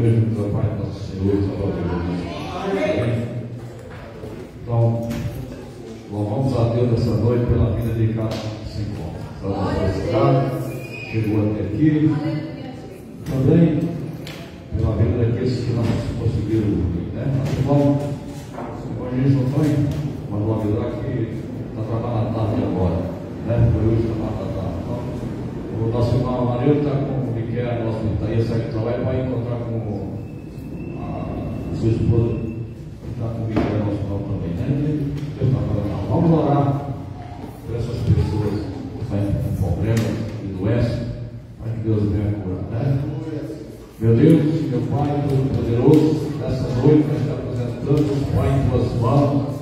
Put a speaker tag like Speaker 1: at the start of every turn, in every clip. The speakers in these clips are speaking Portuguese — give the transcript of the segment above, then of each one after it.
Speaker 1: mesmo do Pai nosso Senhor e Salvador Jesus. Então, louvamos a Deus essa noite pela vida de cada se encontra. Estamos necessitados, chegou até aqui. Também pela vida daqueles que não conseguiram dormir, né? Mas, irmão, o evangelista Antônio mandou avisar que está trabalhando à tarde agora, né? Foi hoje trabalhando à tarde. Então, o nosso irmão Maria está com o Miquel, nosso Itaí, sai de trabalho para encontrar com a sua esposa, que está com o Miquel, nosso irmão também, né? Deus está falando. Vamos orar por essas pessoas que estão com problemas e doenças, para que Deus venha curar, né? Meu Deus, meu Pai Todo-Poderoso, nessa noite nós te apresentamos, Pai, em tuas mãos,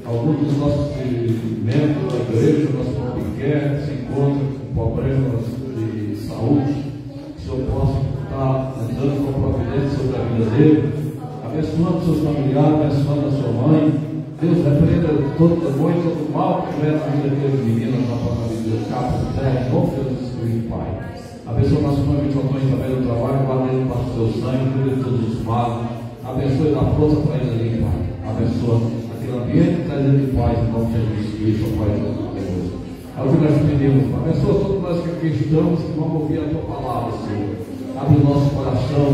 Speaker 1: alguns dos nossos membros da igreja, nosso irmão Miquel, se encontram com problemas de saúde, que o Senhor possa estar dando com a providência sobre a vida dele, abençoando seus familiares, abençoando a sua mãe. Deus, repreenda todo demônio, todo mal que tiver na vida daqueles meninos, na própria vida de capa de terra, em nome de Jesus Cristo, Pai. Abençoa nosso irmão Vitor também no trabalho, guarda ele para o seu sangue, cuida de todos os males. Abençoe da força para ele ali, Pai. Abençoa aquele ambiente, traz ele de paz, em nome de Jesus Cristo, Pai de Deus. É o que nós pedimos. Abençoa todos nós que aqui estamos, que vamos ouvir a tua palavra, Senhor. Abre o nosso coração,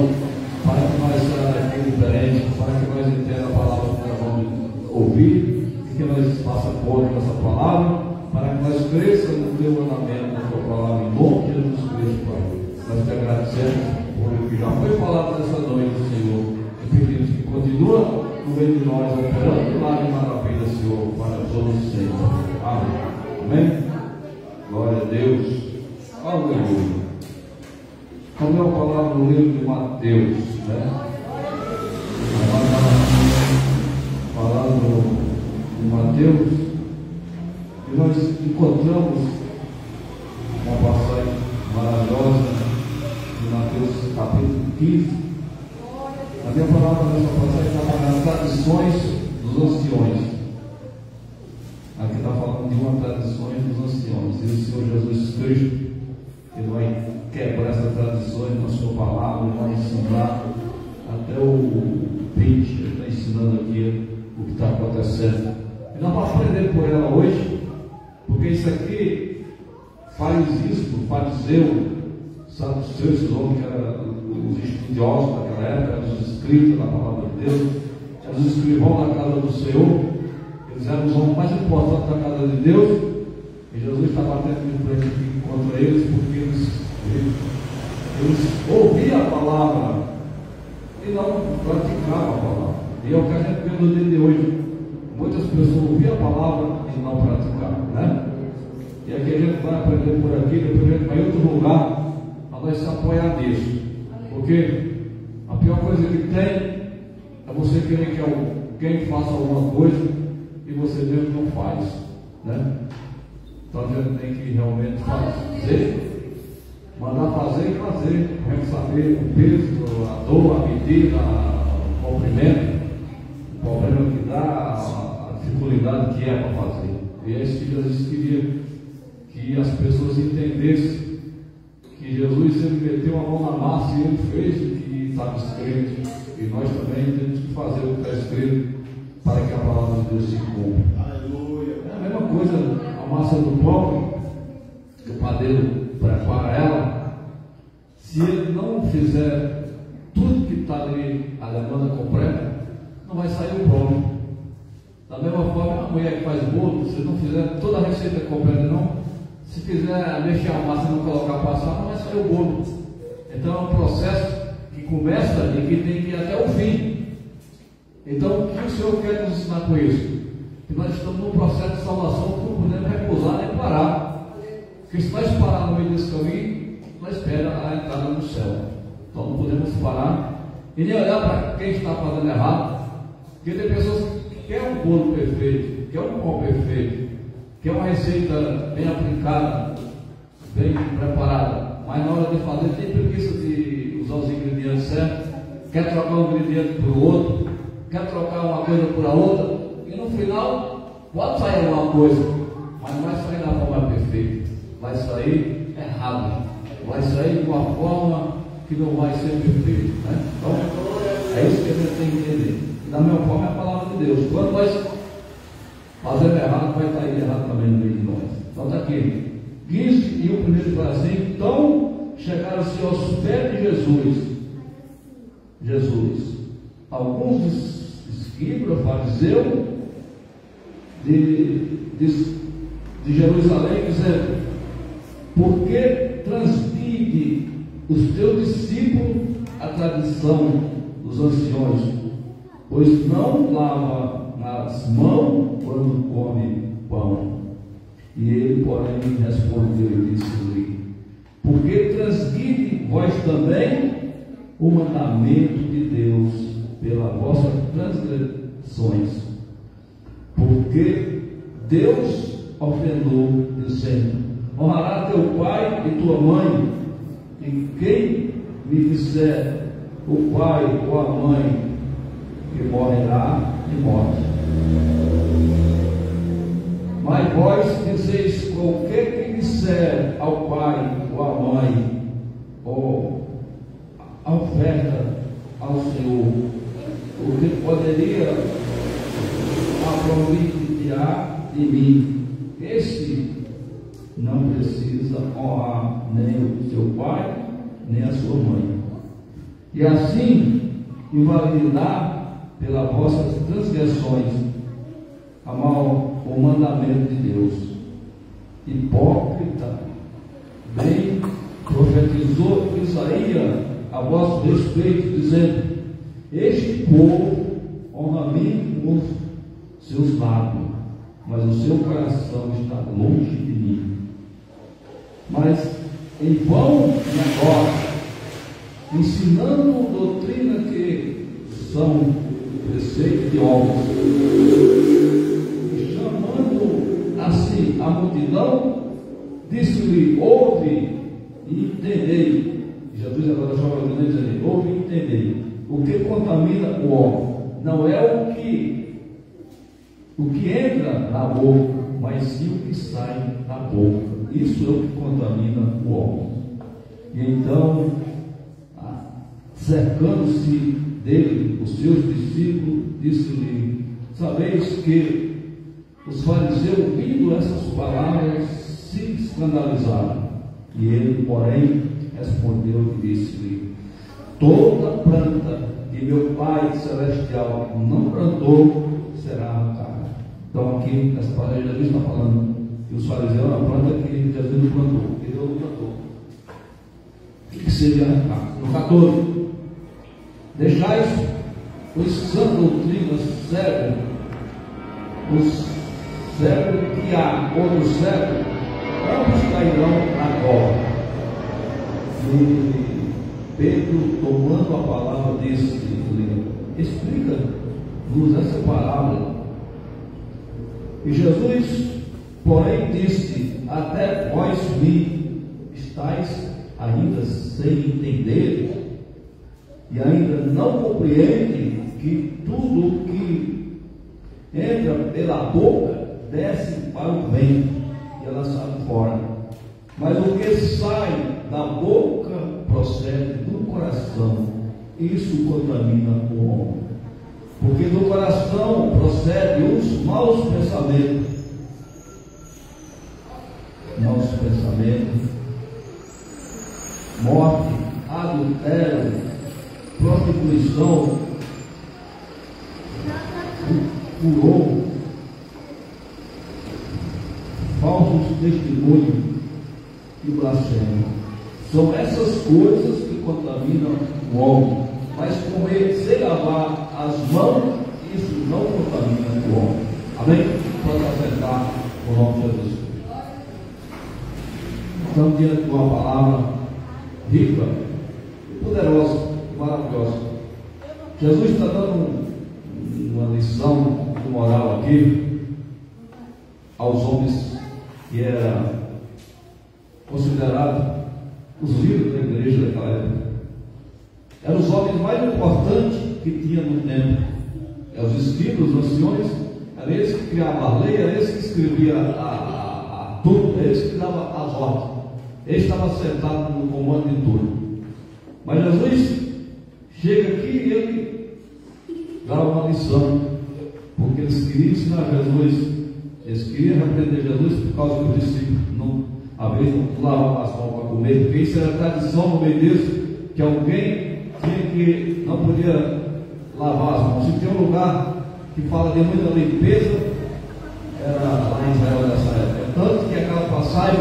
Speaker 1: para que nós saiamos daqui diferente, para que nós entendamos a palavra que nós vamos ouvir, e que nós façamos conta dessa palavra, para que nós cresçamos no teu mandamento, na tua palavra, em nome de Jesus Cristo, Pai. Nós te agradecemos por o que já foi falado nessa noite, Senhor, e pedimos que continua no meio de nós, operando milagre e maravilha, Senhor, para todos sempre. Amém. Amém? Glória a Deus. Aleluia. Como é a palavra no livro de Mateus, né? Falando de Mateus, e nós encontramos uma passagem maravilhosa de Mateus capítulo 15. A minha palavra nessa passagem está nas tradições dos anciões. Aqui está falando de uma tradições dos anciões. E o Senhor Jesus Cristo, Ele vai quebrar essas tradições na sua palavra, Ele vai ensinar até o pitch. Ele está ensinando aqui o que está acontecendo. E nós vamos aprender por ela hoje, porque isso aqui, fariseu, saduceu, esses homens que eram os estudiosos daquela época, eram os escritos da palavra de Deus, eram os escrivãos da casa do Senhor, eles eram os homens mais importantes da casa de Deus, e Jesus está batendo de frente contra eles, porque eles ouviam a palavra e não praticavam a palavra. E é o que a gente vê no dia de hoje. Muitas pessoas ouviam a palavra e não praticavam, né? E aqui a gente vai aprender por aqui, depois a gente vai em outro lugar, para nós se apoiar nisso. Porque a pior coisa que tem é você querer que alguém faça alguma coisa e você mesmo não faz, né? Então a gente tem que realmente fazer, mandar fazer e fazer. Tem que saber o peso, a dor, a medida, o comprimento, o problema que dá, a dificuldade que é para fazer. E é isso que Jesus queria que as pessoas entendessem que Jesus ele meteu a mão na massa e ele fez o que estava escrito, e nós também temos que fazer o que está escrito para que a palavra de Deus se cumpra. Aleluia. É a mesma coisa, a massa do pão, que o padeiro prepara ela, se ele não fizer tudo que está ali, a demanda completa, não vai sair o pão. Da mesma forma, a mulher que faz bolo, se não fizer toda a receita completa, não. Se fizer mexer a massa e não colocar passar, não vai sair o bolo. Então é um processo que começa e que tem que ir até o fim. Então o que o Senhor quer nos ensinar com isso? Que nós estamos num processo de salvação que não podemos recusar nem parar. Porque se nós parar no meio desse caminho, nós esperamos a entrada no céu. Então não podemos parar e nem olhar para quem está fazendo errado. Porque tem pessoas que querem um bolo perfeito, querem um pão perfeito, que é uma receita bem aplicada, bem preparada, mas na hora de fazer tem preguiça de usar os ingredientes certos, quer trocar um ingrediente por outro, quer trocar uma coisa por a outra, e no final pode sair uma coisa, mas não vai sair da forma perfeita, vai sair errado, vai sair de uma forma que não vai ser perfeita, né? Então É isso que a gente tem que entender. E da mesma forma é a palavra de Deus. Quando nós fazemos errado, vai estar errado também no meio de nós. Então está aqui. 15 e o primeiro fala assim: então chegaram-se aos pés de Jesus. Alguns escribas, fariseus de Jerusalém, dizendo: por que transmite os teus discípulos a tradição dos anciões, pois não lava as mãos quando come pão? E ele, porém, respondeu e disse-lhe: por que transgride vós também o mandamento de Deus pelas vossas transgressões? Porque Deus ordenou, dizendo: honrará teu pai e tua mãe, e quem me disser o pai ou a mãe, que morrerá de morte. Mas vós dizeis: qualquer que disser ao pai ou à mãe, ou a oferta ao Senhor, o que poderia aproveitar de mim, esse não precisa honrar nem o seu pai, nem a sua mãe. E assim invalidar pelas vossas transgressões o mandamento de Deus. Hipócrita, bem profetizou Isaías a vosso respeito, dizendo: este povo honra-me com os seus lábios, mas o seu coração está longe de mim. Mas em vão negócio, ensinando doutrina que são preceitos de homens, e chamando assim a multidão, disse-lhe: ouve e entendei. Jesus agora chama a multidão dizendo: ouve e entendei. O que contamina o homem não é o que entra na boca, mas sim o que sai da boca. Isso é o que contamina o homem. E então, cercando-se dele os seus discípulos, disse-lhe: sabeis que os fariseus, ouvindo essas palavras, se escandalizaram. E ele, porém, respondeu e disse-lhe: toda planta que meu Pai Celestial não plantou será arrancada. Então aqui, essa palavra, Jesus está falando que os fariseus eram a planta que Jesus não plantou, que Deus não plantou, que seria arrancado. No 14: deixais os sãs doutrinas cegos, os cegos que há outros cegos, ambos cairão na cova. E Pedro, tomando a palavra, disse: explica-nos essa palavra. E Jesus, porém, disse: até vós me estáis ainda sem entender, e ainda não compreende que tudo que entra pela boca desce para o ventre e ela sai fora. Mas o que sai da boca procede do coração. Isso contamina o homem. Porque do coração procedem os maus pensamentos. Maus pensamentos, morte, adultério, prostituição, furor, falsos testemunhos e blasfêmia. São essas coisas que contaminam o homem. Mas comer sem lavar as mãos, isso não contamina o homem. Amém? Pode acertar o nome de Jesus. Estamos diante de uma palavra rica, poderosa, maravilhosa. Jesus está dando uma lição de moral aqui aos homens que eram considerados os líderes da igreja daquela época. Eram os homens mais importantes que tinha no tempo. Eram os escribas, os anciões, eram eles que criavam a lei, eram eles que escreviam tudo, eles que davam as ordens. Ele estava sentado no comando de tudo. Mas Jesus chega aqui e ele dava uma lição, porque eles queriam ensinar Jesus, eles queriam repreender Jesus por causa que os discípulos às vezes não lavavam as mãos para comer, porque isso era tradição no meio deles, que alguém tinha que não podia lavar as mãos. Se tem um lugar que fala de muita limpeza, era lá em Israel nessa época. Tanto que aquela passagem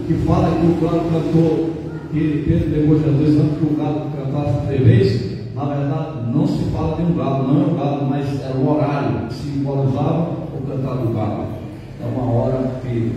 Speaker 1: que fala que o galo cantou, que Pedro levou Jesus, tanto que o galo cantasse 3 vezes, na verdade não se fala de um galo, não é um galo, mas era o horário que se simbolizava o cantar do galo. É uma hora que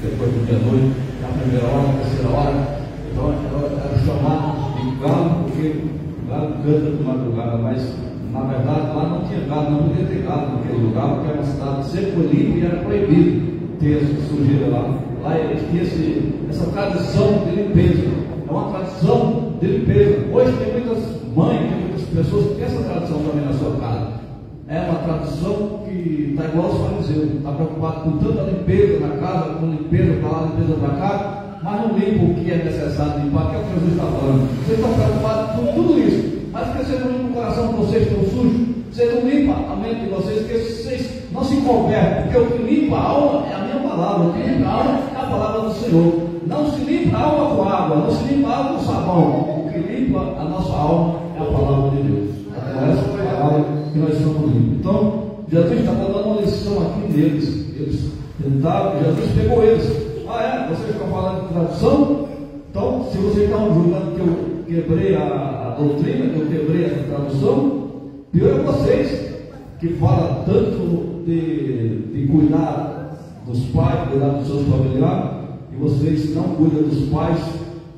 Speaker 1: depois do dia-noite, na primeira hora, na terceira hora, então era chamado de galo, porque o galo canta de madrugada, mas na verdade lá não tinha gado, não podia ter gado naquele lugar, porque era uma cidade sempre foi limpa e era proibido ter sujeira lá. Lá eles tinham essa tradição de limpeza, é uma tradição de limpeza. Hoje tem muitas mães, tem muitas pessoas que têm essa tradição também na sua casa. É uma tradição que está igual aos fariseus, está preocupado com tanta limpeza na casa, com limpeza para lá, limpeza para cá, mas não limpa o que é necessário limpar, que é o que Jesus está falando. Vocês estão preocupados com tudo isso, mas porque vocês não limpam o coração de vocês tão sujo, vocês não limpam a mente de vocês, porque vocês não se convertem, porque o que limpa a alma é a minha palavra, o que limpa a alma é a palavra do Senhor. Não se limpa a alma com água, não se limpa a alma com sabão, o que limpa a nossa alma é a palavra de Deus. É essa palavra que nós somos limpos. Então, Jesus está dando uma lição aqui neles. Eles tentaram, Jesus pegou eles. Vocês estão falando de tradução? Então, se vocês estão julgando que eu quebrei a doutrina, que eu quebrei a tradução, pior é vocês, que falam tanto de cuidar dos pais, cuidar dos seus familiares, e vocês não cuidam dos pais,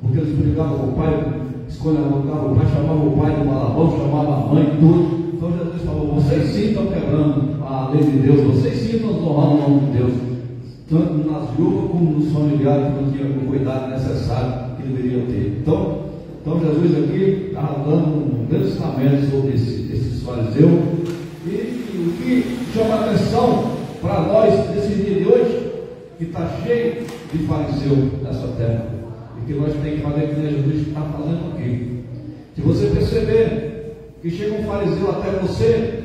Speaker 1: porque eles brigavam com o pai, escolhavam o pai, chamavam o pai de malavão, chamavam a mãe, tudo. Então Jesus falou: vocês sim estão quebrando a lei de Deus, vocês sim estão desonrando o nome de Deus, tanto nas viúvas como nos familiares que não tinham o cuidado necessário que deveriam ter. Então Jesus aqui está dando um grande ensinamento sobre esses fariseus, e o que chama a atenção para nós nesse dia de hoje, que está cheio de fariseu nessa terra, e que nós temos que fazer que Jesus está fazendo aqui. Se você perceber que chega um fariseu até você,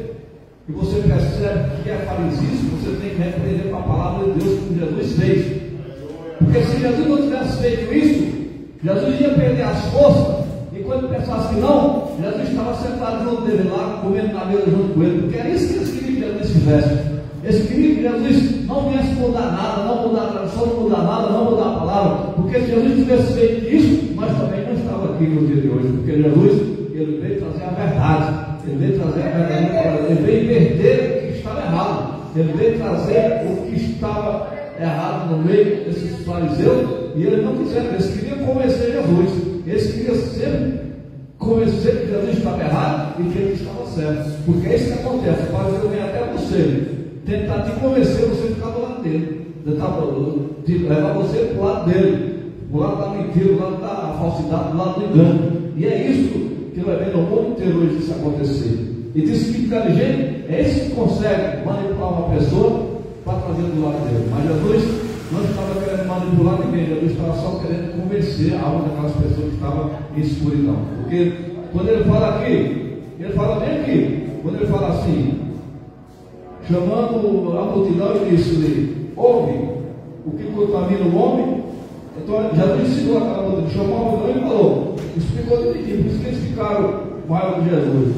Speaker 1: e você percebe que é farisismo, você tem que repreender com a palavra de Deus, como Jesus fez. Porque se Jesus não tivesse feito isso, Jesus ia perder as forças, e quando pensasse que não, Jesus estava sentado junto dele lá, comendo na mesa junto com ele, porque era isso que eles queriam que Jesus fizesse. Eles queriam que Jesus não viesse mudar nada, não mudar a tradição, não mudar nada, não mudar a palavra, porque se Jesus tivesse feito isso, nós também não estávamos aqui no dia de hoje, porque Jesus, ele veio trazer a verdade, ele veio trazer a verdade, ele veio inverter o que estava errado, ele veio trazer o que estava errado no meio desses fariseus, e eles não quiseram, eles queriam convencer Jesus, eles queriam sempre convencer que Jesus estava errado e que ele estava certo, porque é isso que acontece. O fariseu vem até você, tentar te convencer, você ficar do lado dele, tentar levar você para o lado dele, para o lado da mentira, do lado da falsidade, do lado do engano, e é isso que nós vemos no mundo inteiro hoje isso acontecer. E diz que inteligente é esse que consegue manipular uma pessoa para trazer do lado dele. Mas Jesus não estava querendo manipular ninguém, Jesus estava só querendo convencer a alma daquelas pessoas que estavam em escuridão. Porque quando ele fala aqui, ele fala bem aqui, quando ele fala assim, chamando a multidão e disse-lhe: ouve o que contamina o homem. Então Jesus ensinou aquela multidão, chamou a multidão e falou, explicou direitinho, por isso que eles ficaram com raiva de Jesus.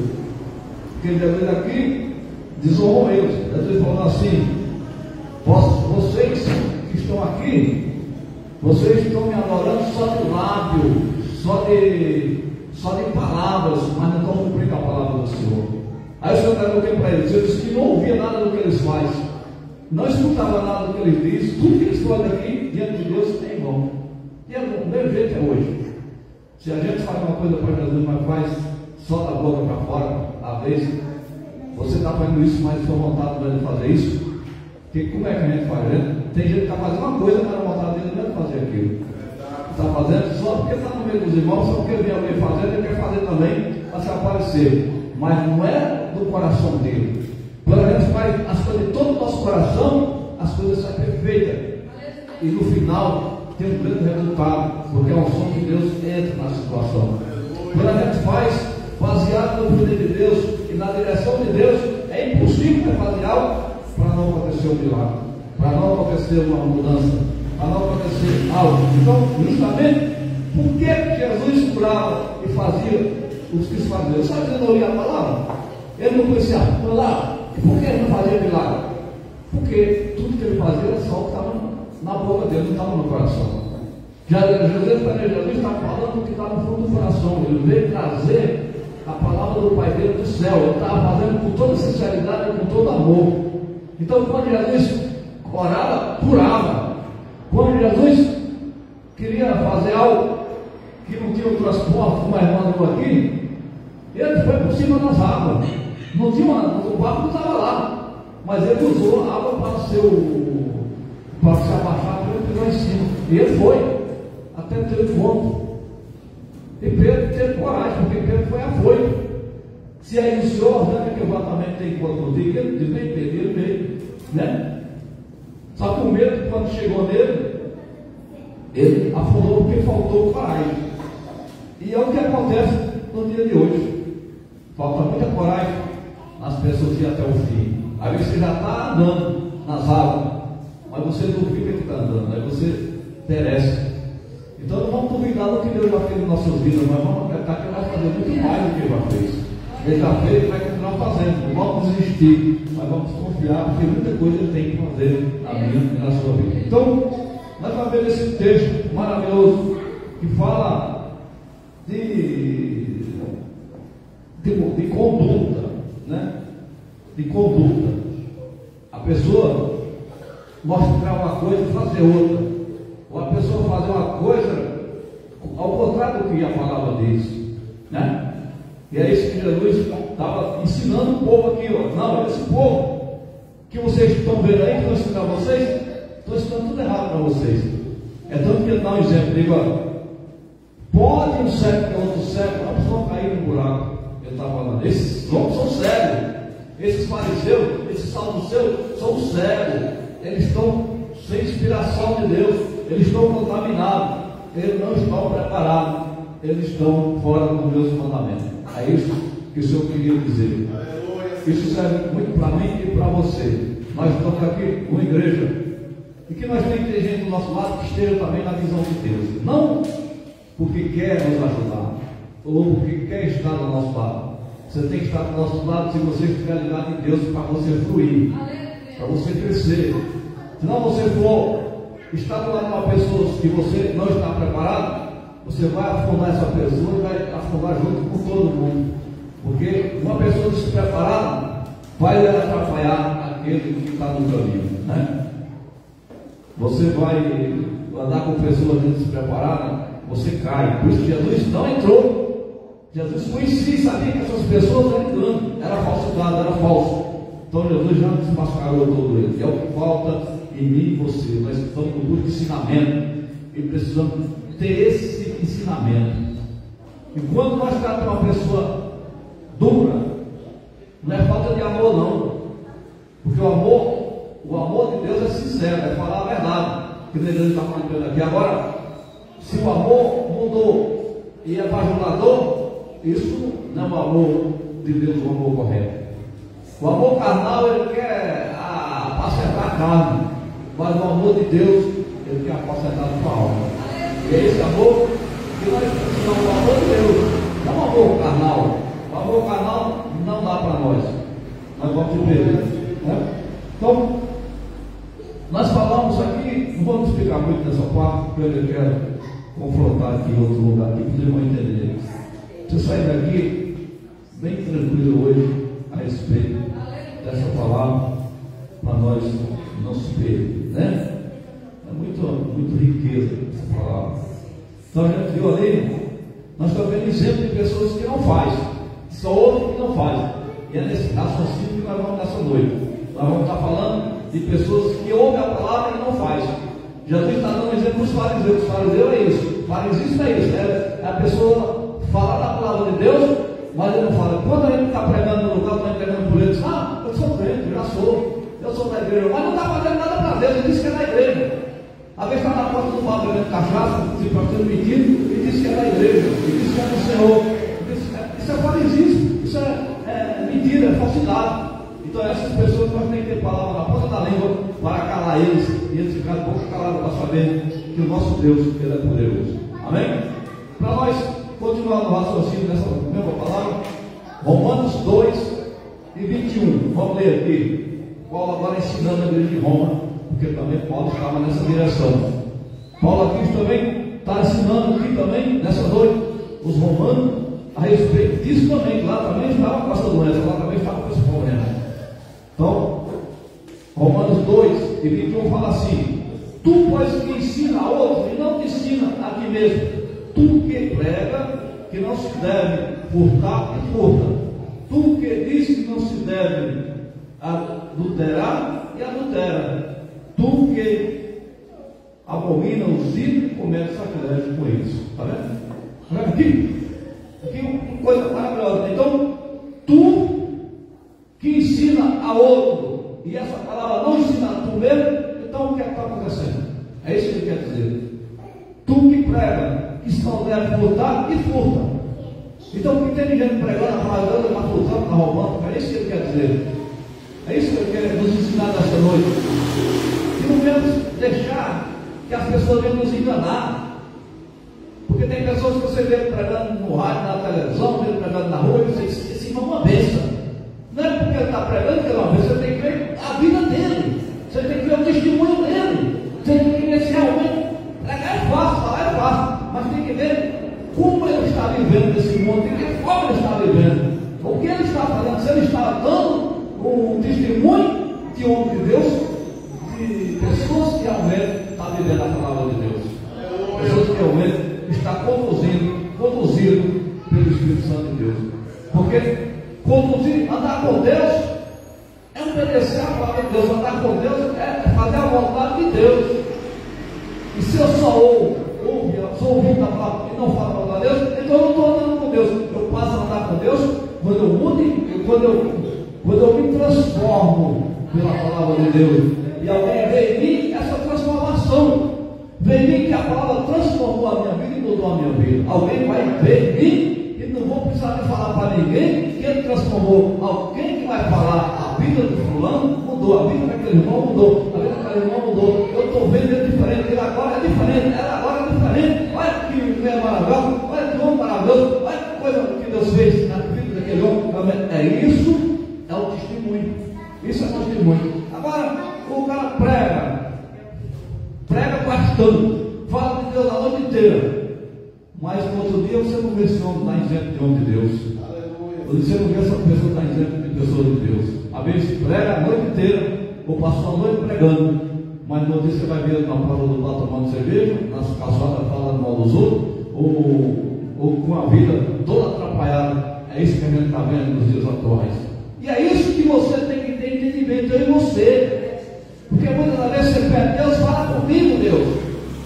Speaker 1: Porque Jesus aqui desonrou eles. Jesus falou assim: vocês que estão aqui, vocês estão me adorando só de lábio, só de palavras, mas não estão cumprindo a palavra do Senhor. Aí o Senhor perguntou para eles, eu disse que não ouvia nada do que eles fazem, não escutava nada do que eles dizem, tudo que eles fazem aqui diante de Deus é em vão. E é do mesmo jeito é hoje. Se a gente faz uma coisa para Jesus, mas faz só da boca para fora, às vezes você está fazendo isso, mas sua vontade não é de fazer isso. Porque como é que a gente faz? Tem gente que está fazendo uma coisa, mas a vontade dele não é de fazer aquilo. Está fazendo só porque está no meio dos irmãos, só porque vem alguém fazendo, ele quer fazer também para se aparecer. Mas não é do coração dele. Quando a gente faz as coisas de todo o nosso coração, as coisas saem perfeitas. E no final tem um grande resultado, porque a unção de Deus entra na situação. Quando a gente faz baseado no poder de Deus, que na direção de Deus é impossível fazer algo para não acontecer um milagre, para não acontecer uma mudança, para não acontecer algo. Então, justamente, por que Jesus curava e fazia os que se faziam? Sabe que ele não ouvia a palavra? Ele não conhecia a palavra. E por que ele não fazia milagre? Porque tudo que ele fazia era só o que estava na boca dele, não estava no coração. Jesus está falando o que está no fundo do coração. Ele veio trazer a palavra do Pai dele do céu. Ele estava fazendo com toda sinceridade e com todo amor. Então, quando Jesus orava, curava. Quando Jesus queria fazer algo que não tinha o transporte, como a irmã falou aqui, ele foi por cima das águas. Não tinha o barco não estava lá, mas ele usou a água para se abaixar, para ele pegar em cima. E ele foi até ter fome. E Pedro teve coragem, porque Pedro foi afoito. Se aí o Senhor ordena que o batamento tem encontro contigo, ele diz: vem Pedro, ele veio, né? Só que o medo, quando chegou nele, ele afundou porque faltou coragem. E é o que acontece no dia de hoje. Falta muita coragem nas pessoas ir até o fim. Aí você já está andando nas águas, mas você não fica que está andando, aí você perece. Então não vamos duvidar do que Deus já fez em nossas vidas, mas vamos acreditar que Ele vai fazer muito mais do que Ele já fez. Ele já fez e vai continuar fazendo. Não vamos desistir, mas vamos confiar, porque muita coisa Ele tem que fazer na minha e na sua vida. Então, nós vamos ver esse texto maravilhoso que fala de conduta, né? De conduta. A pessoa mostrar uma coisa e fazer outra, ou a pessoa fazer uma coisa ao contrário do que a palavra diz, né? E é isso que Jesus estava ensinando o povo aqui, ó. Não, esse povo que vocês estão vendo aí, que estão ensinando a vocês, estão ensinando tudo errado para vocês. É tanto que ele dá um exemplo, digo, pode um cego que é outro cego, não precisam cair no buraco. Ele está falando, esses homens são cegos, esses fariseus, esses saduceus são cegos, eles estão sem inspiração de Deus, eles estão contaminados, eles não estão preparados, eles estão fora dos meus mandamentos. É isso que o Senhor queria dizer. Isso serve muito para mim e para você. Nós estamos aqui, uma igreja, e que nós temos que ter gente do nosso lado que esteja também na visão de Deus, não porque quer nos ajudar, ou porque quer estar do nosso lado. Você tem que estar do nosso lado se você estiver ligado em Deus, para você fluir, para você crescer. Se não você for estar do lado de uma pessoa que você não está preparado, você vai afundar essa pessoa e vai afundar junto com todo mundo. Porque uma pessoa despreparada vai atrapalhar aquele que está no caminho, né? Você vai andar com pessoas despreparadas, você cai. Por isso Jesus não entrou. Jesus conhecia e sabia que essas pessoas eram engano, era falsidade, era falso. Então Jesus já desmascarou todo ele. É o que falta em mim e você. Nós estamos no curso de ensinamento e precisamos ter esse ensinamento. E quando nós tratamos uma pessoa dura, não é falta de amor não, porque o amor de Deus é sincero, é falar a verdade, que Deus está falando aqui. Agora, se o amor mudou e é bajulador, isso não é o amor de Deus, o amor correto. O amor carnal, ele quer apacentar a carne, mas o amor de Deus, ele quer apacentar a tua alma. E é esse amor que nós precisamos, o amor de Deus, não o amor carnal. O amor carnal não dá para nós. Nós vamos ver, né? Então, nós falamos aqui, não vamos explicar muito nessa parte, porque eu quero confrontar aqui em outro lugar, aqui, para vocês vão entender. Você sai daqui bem tranquilo hoje a respeito dessa palavra, para nós não se perder, né? É muito riqueza essa palavra. Então a gente viu ali, nós estamos vendo exemplo de pessoas que não fazem, só ouvem que não fazem. E é nesse raciocínio que nós vamos nessa noite. Nós vamos estar falando de pessoas que ouvem a palavra e não fazem. Jesus está dando um exemplo dos fariseus. Os fariseus é isso. Farisismo é isso. É a pessoa falar da palavra de Deus, mas ele não fala. Quando a gente está pregando no lugar, está pregando por ele, diz: eu sou crente, eu sou da igreja, mas não está fazendo nada para Deus, ele disse que é da igreja. Às vezes está na porta do bar bebendo cachaça, se partindo mentindo, e diz que é da igreja, e diz que é do Senhor. Isso é farisismo, isso é mentira. falsidade. Então essas pessoas nós temos que ter palavra na ponta da língua para calar eles, e eles ficarem um pouco calados para saber que o nosso Deus, Ele é poderoso. Amém? Para nós continuar no raciocínio dessa mesma palavra, Romanos 2:21. Vamos ler aqui. Paulo agora ensinando a igreja de Roma, porque também Paulo estava nessa direção. Paulo aqui também está ensinando aqui também, nessa noite, os romanos a respeito disso também. Lá também estava com essa doença, lá também estava com esse problema. Então, Romanos 2:21 fala assim: tu, pois, que ensina a outros e não te ensina a ti mesmo, tu que prega que não se deve furtar e furta, tu que diz que não se deve adulterar e adultera, tu que abomina os ídolos e comete sacrilégio com isso. Está vendo? Aqui uma coisa maravilhosa. Então, tu que ensina a outro, e essa palavra não ensina a tu mesmo, então o que é que está acontecendo? É isso que ele quer dizer. Tu que prega que se não deve furtar e furta. Então, o que tem gente pregando a palavra, está furtando, está roubando, é isso que ele quer dizer. É isso que ele quer nos ensinar nesta noite. E não devemos deixar que as pessoas venham nos enganar. Porque tem pessoas que você vê pregando no rádio, na televisão, vê pregando na rua, e você diz: esse irmão é uma bênção. Não é porque ele está pregando que ele é uma bênção, você tem que ver a vida dele, você tem que ver o testemunho dele, você tem que ver se realmente pregar é fácil, falar é fácil, mas tem que ver como ele está vivendo nesse mundo, tem que ver como ele está vivendo, o que ele está fazendo, se ele está dando um testemunho de homem de Deus, de pessoas que realmente estão vivendo a palavra de Deus, pessoas que realmente estão conduzido pelo Espírito Santo de Deus. Porque conduzir, andar com Deus é obedecer a palavra de Deus. Andar com Deus é fazer a vontade de Deus. E se eu só sou ouvindo a palavra e não falo a vontade de Deus, então eu não estou andando com Deus. Eu passo a andar com Deus quando eu mudo, quando eu me transformo pela palavra de Deus. E alguém vê em mim essa transformação. Vê em mim que a palavra transformou a minha vida e mudou a minha vida. Alguém vai ver em mim e não vou precisar de falar para ninguém que ele transformou. Alguém que vai falar: a vida do fulano mudou, a vida daquele irmão mudou, a vida daquele irmão mudou. Eu estou vendo ele diferente, ele agora é diferente, ela agora é diferente. Olha que mulher maravilhosa, olha que homem maravilhoso, olha que coisa que Deus fez na vida daquele homem. É isso, é o testemunho. Isso é o testemunho. Agora, o cara prega bastante, fala de Deus a noite inteira, mas no outro dia você não vê esse homem está isento de homem de Deus. Você não vê essa pessoa está isento de pessoa de Deus. Às vezes prega a noite inteira, ou passou a noite pregando, mas no outro dia você vai ver na prova do bar tomando cerveja, nas calçadas falando mal dos outros, ou com a vida toda atrapalhada. É isso que a gente está vendo nos dias atuais. E é isso que você tem que ter entendimento, eu e você. Porque muitas das vezes você pede: Deus fala comigo,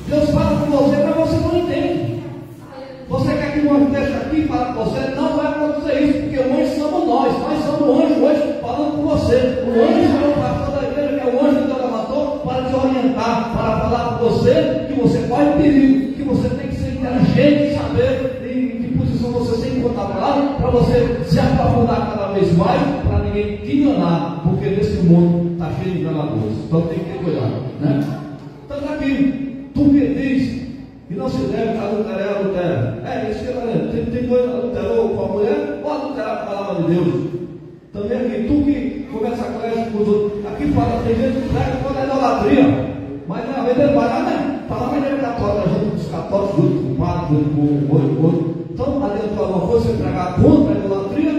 Speaker 1: Deus fala com você, mas você não entende. Você quer que o anjo deixe aqui e fale com você? Não vai acontecer isso, porque o anjo somos nós somos o anjo hoje falando com você. O anjo é o pastor da igreja, que é o anjo que Deus levantou para te orientar, para falar com você que você corre perigo, que você tem que ser inteligente, saber em que posição você tem que encontrar a palavra, para você se aprofundar cada vez mais, para ninguém te enganar, porque nesse mundo está cheio de enganadores. Então tem que ter cuidado, né? Então está aqui: tu que diz que não se deve adulterar, adultera. É isso que está dizendo. Tem dois: adulterou com a mulher ou adulterar com a palavra de Deus. Também aqui: tu que começa a creche com os outros. Aqui fala: tem gente que prega contra a idolatria, mas na vez ele vai lá, né? Fala a igreja católica, junto com os católicos, junto com o padre, junto com o outro. Então adianta alguma coisa você pregar contra a idolatria,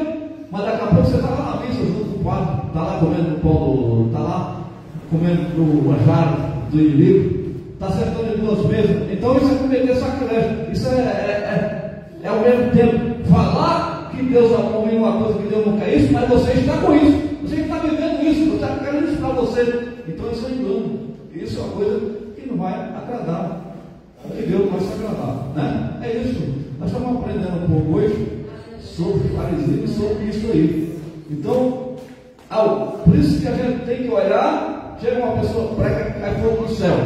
Speaker 1: mas daqui a pouco você está lá na missa junto com o padre, está lá comendo o pão, está lá comendo o manjar do inimigo, está sentando em duas mesas. Então isso é cometer sacrilégio. Isso é ao mesmo tempo falar que Deus abominou uma coisa que Deus não quer isso, mas você está com isso, você está vivendo isso, você está querendo isso para você. Então isso é engano. Isso é uma coisa que não vai agradar, porque Deus não vai se agradar, né? É isso. Nós estamos aprendendo um pouco hoje sobre fariseu e sobre isso aí. Então, por isso que a gente tem que olhar. Chega uma pessoa prega, cai fogo do céu.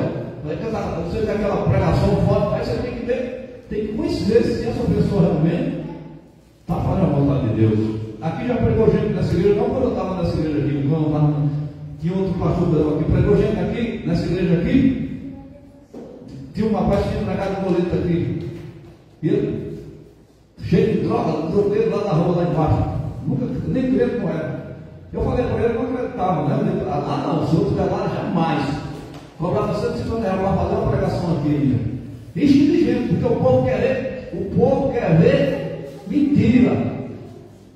Speaker 1: Você tem aquela pregação forte, aí você tem que ver, tem que conhecer se essa pessoa realmente está fazendo a vontade de Deus. Aqui já pregou gente nessa igreja, não quando eu estava nessa igreja aqui, quando eu estava, tinha outro pastor que pregou gente aqui, nessa igreja aqui. Tinha um rapaz que tinha na casa do boleto aqui, e ele, cheio de droga, drogueiro lá na rua, lá embaixo, nunca, nem crente com era. Eu falei para ele, não acreditava, né? Ah não, os outros lá jamais. Cobrava R$150 para fazer uma pregação aqui ainda. Enche de gente, porque o povo quer ver mentira.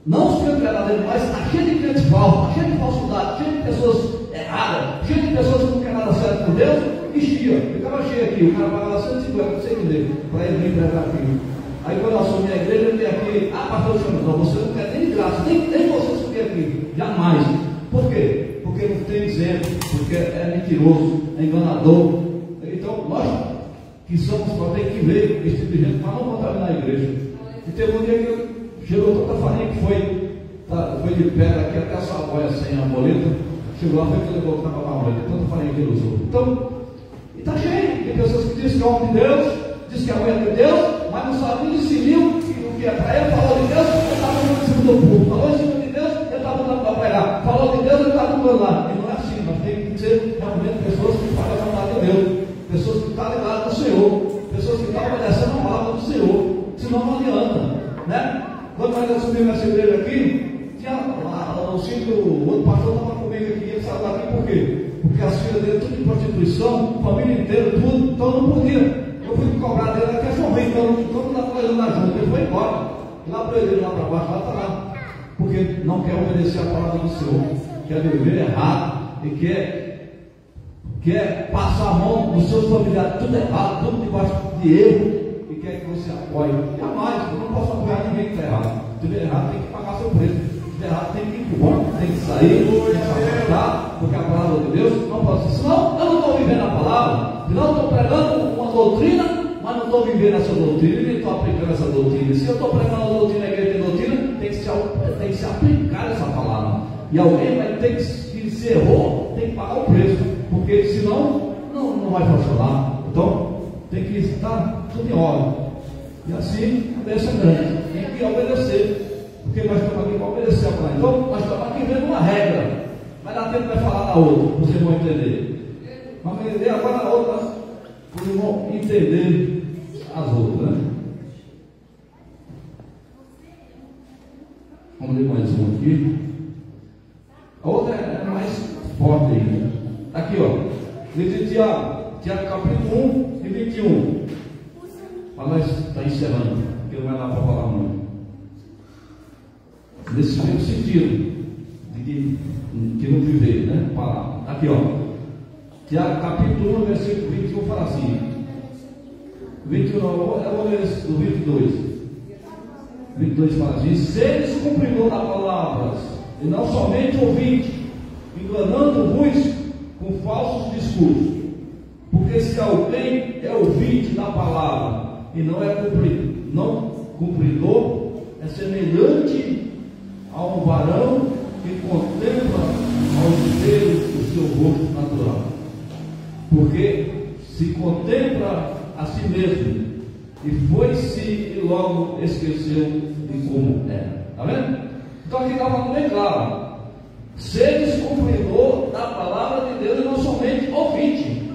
Speaker 1: Não os crentes verdadeiros, mas está cheio de crentes falsos, cheio de falsidade, cheio de pessoas erradas, cheio de pessoas que não querem nada certo com Deus, enchia. Ficava cheio aqui, o cara pagava 150, não sei entender, para ele vir pregar aqui. Aí quando eu assumi a igreja, ele veio aqui, pastor, não, você não quer nem de graça, nem você subir aqui, jamais. Por quê? Porque não tem exemplo, porque é mentiroso, é enganador. Então, nós que somos para ter que ver esse tipo de gente, para não contaminar a igreja. E teve um dia que chegou tanta farinha que foi de pedra aqui até a Savoia sem a boleta. Chegou lá, foi que levou para a boleta, tanta farinha que ele usou. Então, está cheio de pessoas que dizem que é homem de Deus, diz que é mulher de Deus, mas não sabe nem discernir o que é para ele. Falou de Deus, ele estava no cima do público. Falou em cima de Deus, ele estava andando para pregar. Falou de Deus, ele estava andando lá. E não é assim, nós temos que ser realmente pessoas que fazem a vontade de Deus. Pessoas que estão ligadas no Senhor, pessoas que estão obedecendo a palavra do Senhor, senão não adianta, né? Quando nós assumimos essa igreja aqui, tinha lá, o outro pastor estava comigo aqui, ele saiu daqui por quê? Porque as filhas dele, tudo de prostituição, família inteira, tudo, então não podia. Eu fui cobrar dele até chover, então não dá para ele lá junto, ele foi embora, e lá para ele, lá para baixo, lá está lá, porque não quer obedecer a palavra do Senhor, quer viver errado e quer passar a mão nos seus familiares, tudo errado, tudo debaixo de erro, e quer que você apoie. Jamais, eu não posso apoiar ninguém que está errado. Se estiver errado, tem que pagar seu preço. Se estiver errado, tem que ir embora, tem que sair, tem que se afastar, porque a palavra de Deus não pode ser. Senão, eu não estou vivendo a palavra, senão eu estou pregando uma doutrina, mas não estou vivendo essa doutrina, nem estou aplicando essa doutrina. Se eu estou pregando a doutrina, a igreja tem doutrina, tem que se aplicar essa palavra. E alguém vai ter que, se errou, tem que pagar o preço, porque senão não vai funcionar. Então tem que estar tudo em ordem, e assim a bênção é grande, tem que obedecer, porque nós estamos aqui para obedecer a palavra. Então nós estamos aqui vendo uma regra, vai dar tempo de falar da outra, vocês vão entender. Vamos entender agora a outra, vocês vão entender as outras, né? Vamos ler mais uma aqui. A outra é mais forte ainda. Aqui, ó. Livro de Tiago capítulo 1 e 21. Mas nós estamos encerrando, porque não vai dar para falar muito. Nesse mesmo sentido, de que não viver, né? Palavra. Aqui, ó. Tiago capítulo 1, versículo 21 fala assim. 21, eu vou ler o 22. 22 fala assim: seres cumpridor da palavra, e não somente ouvinte, enganando-vos com falsos discursos. Porque se alguém é ouvinte da palavra e não é cumpridor, é semelhante a um varão que contempla ao espelho o seu rosto natural. Porque se contempla a si mesmo e foi-se e logo esqueceu de como era. Está vendo? Então aqui está falando bem claro: seres cumpridor da palavra de Deus e não somente ouvinte.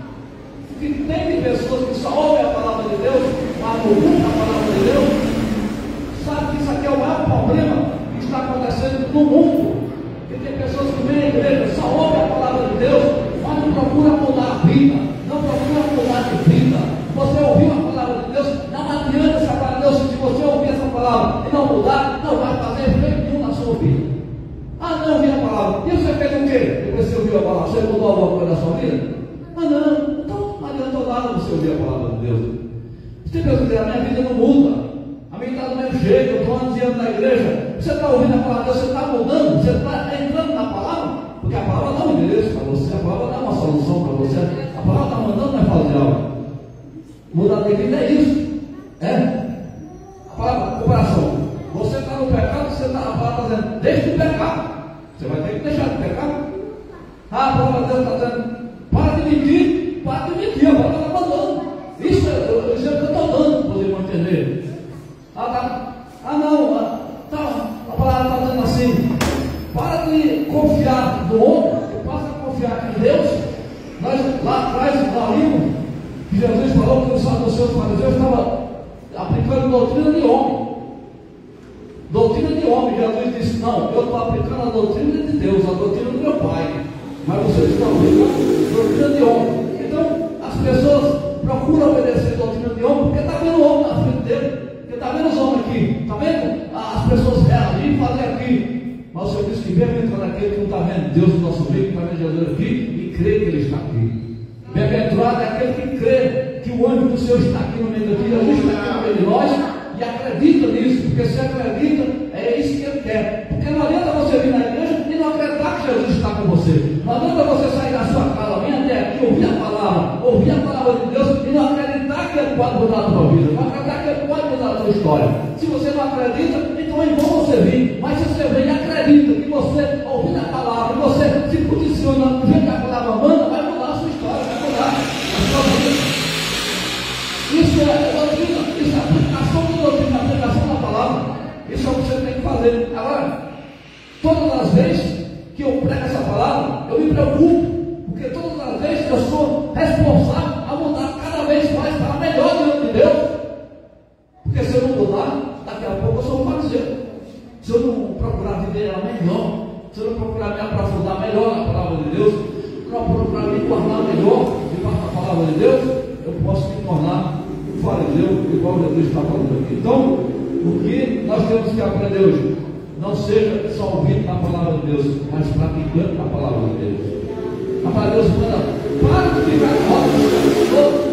Speaker 1: Porque tem pessoas que só ouvem a palavra de Deus, mas não ouvem a palavra de Deus. Sabe que isso aqui é o maior problema que está acontecendo no mundo. Porque tem pessoas que vêm à igreja, só ouvem a palavra de Deus, mas não procuram mudar a vida, não procuram mudar de vida. Você ouviu a palavra de Deus, não adianta essa palavra de Deus. Se você ouvir essa palavra e não mudar, não vai fazer efeito nenhum na sua vida. Ah, não ouvi a palavra. E você fez o quê? Depois você ouviu a palavra, você mudou alguma coisa na sua vida? Ah, não. Então não adiantou nada você ouvir a palavra de Deus. Se tem pessoas que dizem, a minha vida não muda, a minha está do mesmo jeito, eu estou andando na igreja. Você está ouvindo a palavra de Deus, você está mudando, você está entrando na palavra, porque a palavra dá um endereço para você, a palavra dá uma solução para você, a palavra está mandando, não é fazer algo. Mudar de vida é isso. É? A palavra, cooperação. Você está no pecado, você está, a palavra está dizendo, deixe de pecar. Você vai ter que deixar de pecar. Ah, a palavra de Deus está dizendo, para de mentir, a palavra está mandando. Isso é o exemplo que eu estou dando, para vocês vão entender. A palavra está dizendo assim, Para de confiar no homem e passa a confiar em Deus. Nós, lá atrás, no livro, que Jesus falou que os seus fariseus estavam aplicando doutrina de homem. Doutrina de homem. Jesus disse: não, eu estou aplicando a doutrina de Deus, a doutrina do meu Pai. Mas vocês estão aplicando a doutrina de homem. Então, as pessoas procuram obedecer a doutrina de homem porque está vendo o homem na frente dele. Porque está vendo os homens aqui. Está vendo as pessoas reagir e fazer aqui. Mas o Senhor disse que bem-aventurado aquele que não está vendo Deus no nosso meio, que está vendo Jesus aqui e crê que Ele está aqui. Bem-aventurado é aquele que crê que o anjo do Senhor está aqui no meio da vida, Jesus está aqui no meio de nós e acredita nisso, porque se acredita, é isso que Ele quer. Porque não adianta você vir na igreja e não acreditar que Jesus está com você. Não adianta você sair da sua casa, vir até aqui, ouvir a palavra de Deus e não acreditar que Ele pode mudar a tua vida, não acreditar que Ele pode mudar a tua história. Se você não acredita, então é bom você vir. Mas se você vem e acredita que você, ouvindo a palavra, você se posiciona do jeito que a palavra manda, vai mudar a sua história, vai mudar a sua vida. Isso é doutrina, isso é aplicação da doutrina, aplicação da palavra. Isso é o que você tem que fazer. Agora, todas as vezes que eu prego essa palavra, eu me preocupo, porque todas as vezes eu sou responsável a mudar cada vez mais para melhor diante de Deus. Porque se eu não mudar, daqui a pouco eu sou um fariseu. Se eu não procurar viver ela melhor, se eu não procurar me aprofundar melhor na palavra de Deus, se eu não procurar me tornar melhor debaixo da palavra de Deus, eu posso me tornar um fariseu, igual Jesus está falando aqui. Então, o que nós temos que aprender hoje? Não seja só ouvindo a palavra de Deus, mas praticando a palavra de Deus. A palavra de Deus manda, para de ficar em roda dos outros.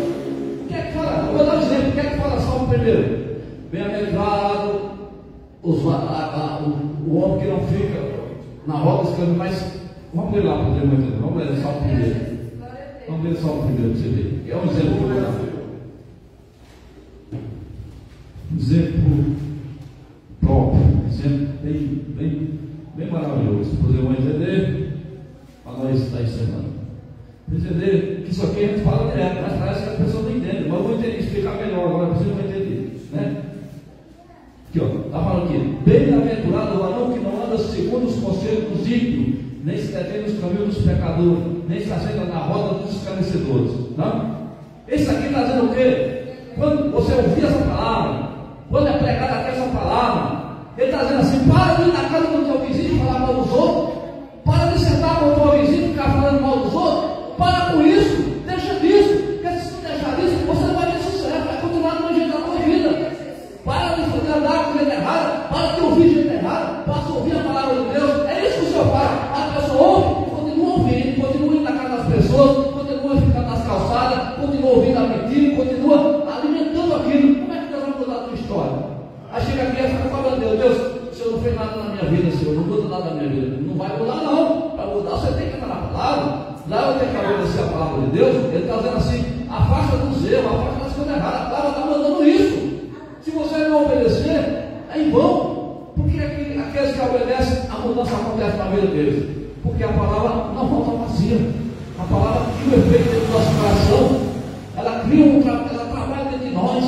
Speaker 1: O que é que fala? Eu vou dar um exemplo. O que é que fala só o primeiro? Bem-aventurado o homem que não fica na roda dos caminhos, mas vamos ler lá para o entender. Vamos ler só o primeiro. Vamos ler só o primeiro para você ver. É um exemplo que eu vou dar. Exemplo próprio, exemplo bem maravilhoso, para os irmãos entender, para nós estar ensinando. Para entender que isso aqui a gente fala direto, mas parece que a pessoa não entende. Mas eu vou entender, explicar melhor agora, para vocês vão entender, né? Aqui, ó, está falando aqui: bem-aventurado o varão que não anda segundo os conselhos dos ímpios, nem se detém nos caminhos dos pecadores, nem se assenta na roda dos escarnecedores. Não? Esse aqui está dizendo o quê? Quando você ouvir essa palavra, quando é pregada aqui essa palavra, ele está dizendo assim: para de ir na casa do teu vizinho e falar mal dos outros, para de sentar com o teu vizinho e ficar falando mal dos outros, para com isso, deixa disso, porque se não deixar disso, você não vai ter sucesso, vai continuar do jeito da tua vida. Para de andar com gente errada, para de ouvir gente errada, passa a ouvir a palavra de Deus. É isso que o Senhor faz. A pessoa ouve, continua ouvindo, continua indo na casa das pessoas, continua ficando nas calçadas, continua ouvindo a mentira, continua alimentando aquilo. Como é que Deus vai mudar a tua história? Aí chega aqui e fica falando: Deus, o Senhor não fez nada na minha vida, Senhor, não muda nada na minha vida. Não vai mudar, não. Para mudar, você tem que entrar na palavra. Lá eu tenho que obedecer a palavra de Deus. Ele está dizendo assim: afasta do zelo, afasta das coisas erradas. A palavra está mandando isso. Se você não obedecer, é em vão. Porque aqueles que obedecem, a mudança acontece na vida deles. Porque a palavra não volta vazia. A palavra cria um efeito dentro do nosso coração. Ela trabalha dentro de nós.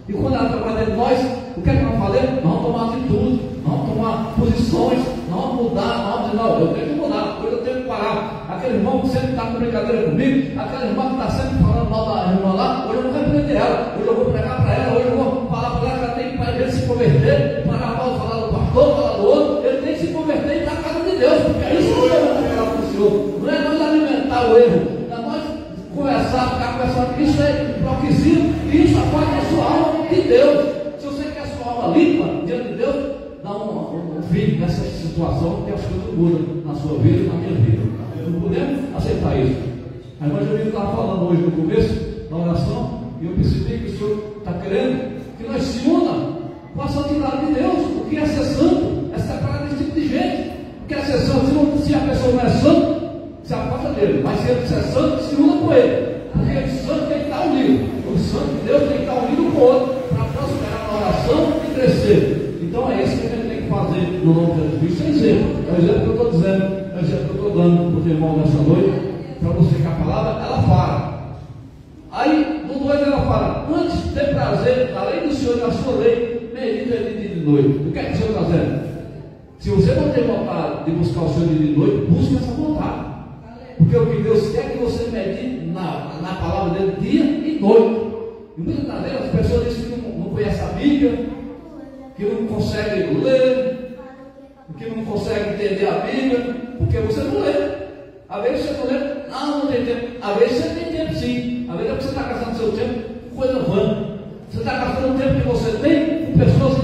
Speaker 1: E quando ela trabalha dentro de nós, o que é que nós fazemos? Nós vamos tomar atitude, nós vamos tomar posições, nós vamos mudar, nós vamos dizer: não, eu tenho que mudar, hoje eu tenho que parar. Aquele irmão que sempre está com brincadeira comigo, aquela irmã que está sempre falando mal da irmã lá, hoje eu não vou repreender ela, hoje eu vou pregar para ela, hoje eu vou falar para ela que ela tem que ir para a igreja se converter, parar mal de falar do pastor, falar do outro. Ele tem que se converter e ir para a casa de Deus, porque é isso que eu vou falar para o Senhor. Não é nós alimentar o erro, não é nós conversar, ficar conversando. Isso é hipocrisia, e isso afasta a sua alma de Deus. Se você quer a sua alma limpa diante de Deus, dá um fim nessa situação, que as coisas mudam na sua vida e na minha vida. Não podemos aceitar isso. A irmã Jamila estava falando hoje no começo da oração, e eu percebi que o Senhor está querendo que nós se unamos com a santidade de Deus. O que é ser santo? É separar desse tipo de gente. O que é ser santo? Se a pessoa não é santa, se afasta dele. Mas se ele é santo, se una com ele. Porque o santo tem que estar unido. O santo de Deus tem que estar unido com o outro para prosperar na oração e crescer. Então é isso que a gente tem que fazer no nome de Jesus. Isso é exemplo. É o exemplo que eu estou dizendo. É o exemplo que eu estou dando para os irmãos nessa noite. Para você que a palavra, ela fala. Aí, no 2 ela fala: antes de ter prazer na lei do Senhor e na sua lei, medita ele de noite. O que é que o Senhor está dizendo? Se você não tem vontade de buscar o seu dia de noite, busque essa vontade. Porque o que Deus quer é que você medite na palavra dele dia e noite. E muitas das vezes as pessoas dizem que não conhecem a Bíblia, que não conseguem ler, que não conseguem entender a Bíblia, porque você não lê. Às vezes você não lê, não tem tempo. Às vezes você tem tempo sim. Às vezes você está gastando seu tempo com coisa vã. Você está gastando o tempo que você tem com pessoas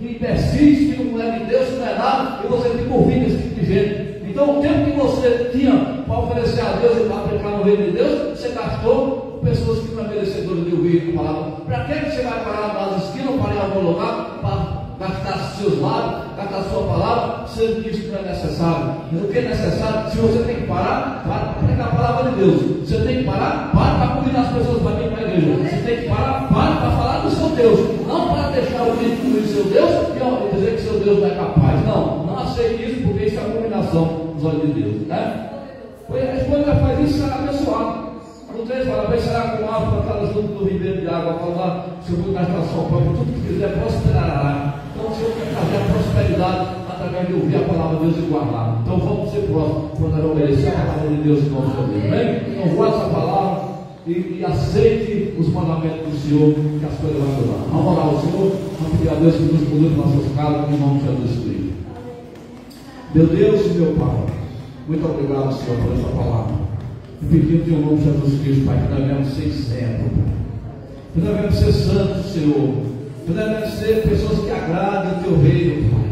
Speaker 1: imbecis, que não é de Deus, que não é nada, e você fica ouvindo esse tipo de gente. Então o tempo que você tinha para oferecer a Deus e para aplicar no reino de Deus, você gastou com pessoas que não é merecedoras de ouvir a palavra. Para que você vai parar nas esquinas, parar em algum lugar, para gastar seus lábios, gastar sua palavra, sendo que isso não é necessário? O que é necessário? Se você tem que parar, para pregar a palavra de Deus. Você tem que parar, para convidar as pessoas para vir para a igreja. Você tem que parar, para falar do seu Deus. Não para deixar o vídeo do seu Deus e dizer que seu Deus não é capaz. Não aceite isso, porque isso é a combinação dos olhos de Deus, né? Quando ela faz isso, será abençoado. No 3 fala, bem será com água plantada junto do ribeiro de água, fala, se eu vou gastar sua própria, tudo que fizer prosperará. Então o Senhor quer fazer a prosperidade através de ouvir a palavra de Deus e guardar. Então vamos ser próximos quando nós obedecer a palavra de Deus em nome de Deus. Amém? Então guarde essa palavra e aceite os mandamentos do Senhor, que as coisas vão mudar. Vamos orar ao Senhor, vamos pedir a Deus que nos conduza nas nossas casas, em nome de Jesus Cristo. Meu Deus e meu Pai, muito obrigado, Senhor, por essa palavra. E pedimos em nome de Jesus Cristo, Pai, que nós venhamos ser exemplo, que nós venhamos ser santos, Senhor, que nós venhamos ser pessoas que agradem o Teu reino, Pai,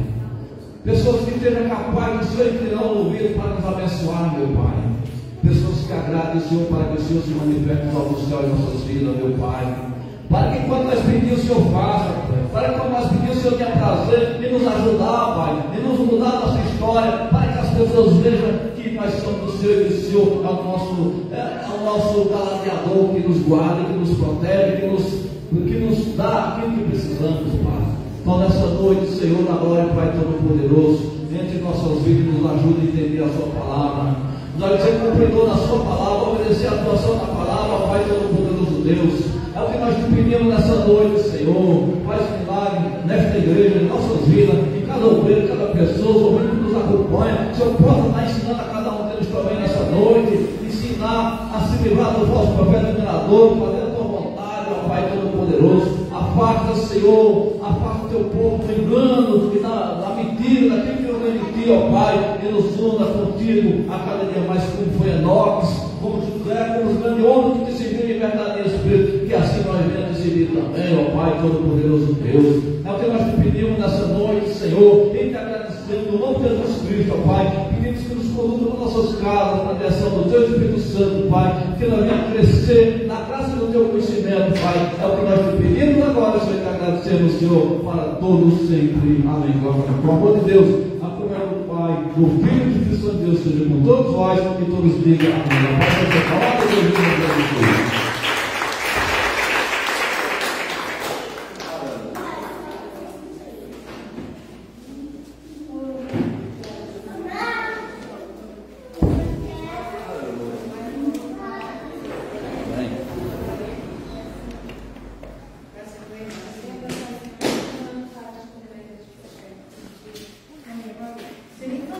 Speaker 1: pessoas que estejam capazes de Senhor inclinar o ouvido para nos abençoar, meu Pai, pessoas que agradem o Senhor para que o Senhor se manifeste no céu em nossas vidas, meu Pai, para que quando nós pedimos o Senhor faça, para que quando nós pedimos o Senhor tenha prazer em nos ajudar, Pai, em nos mudar a nossa história, para que as pessoas vejam que nós somos do Senhor e que o Senhor é o nosso galardeador, que nos guarda, que nos protege, que nos dá aquilo que precisamos, Pai. Então nessa noite, Senhor, na glória, Pai Todo-Poderoso, entre nossas vidas, nos ajude a entender a Sua palavra, nós ser cumpridor na Sua palavra, obedecer a atuação da palavra, Pai Todo-Poderoso Deus. É o que nós te pedimos nessa noite, Senhor. Faz milagre nesta igreja, em nossas vidas, em cada obreiro, cada pessoa, os ouvintes que nos acompanham. O Senhor possa estar ensinando a cada um deles também nessa noite, ensinar a se livrar do falso profeta enganador, fazer a tua vontade, ó Pai Todo-Poderoso. Afasta, Senhor, afasta o teu povo do engano e da mentira, daquilo que não vem de ti, ó Pai, e nos una contigo a cada dia mais, como foi Enoque, como José, como os grandes homens que te serviram em verdadeiro Espírito, que assim nós venhamos servir também, ó Pai Todo-Poderoso Deus. É o que nós te pedimos nessa noite, Senhor, e te agradecemos no nome de Jesus Cristo, ó Pai. Pedimos que nos conduza para nossas casas, na direção do Teu Espírito Santo, Pai, que nós venhamos crescer na graça do Teu conhecimento, Pai. É o que nós te pedimos agora, Senhor, e te agradecemos, Senhor, para todos sempre. Amém. Com o amor de Deus, a comunhão do Pai, do Filho e do Espírito Santo de Deus seja com todos nós e todos digam amém. A paz do Senhor,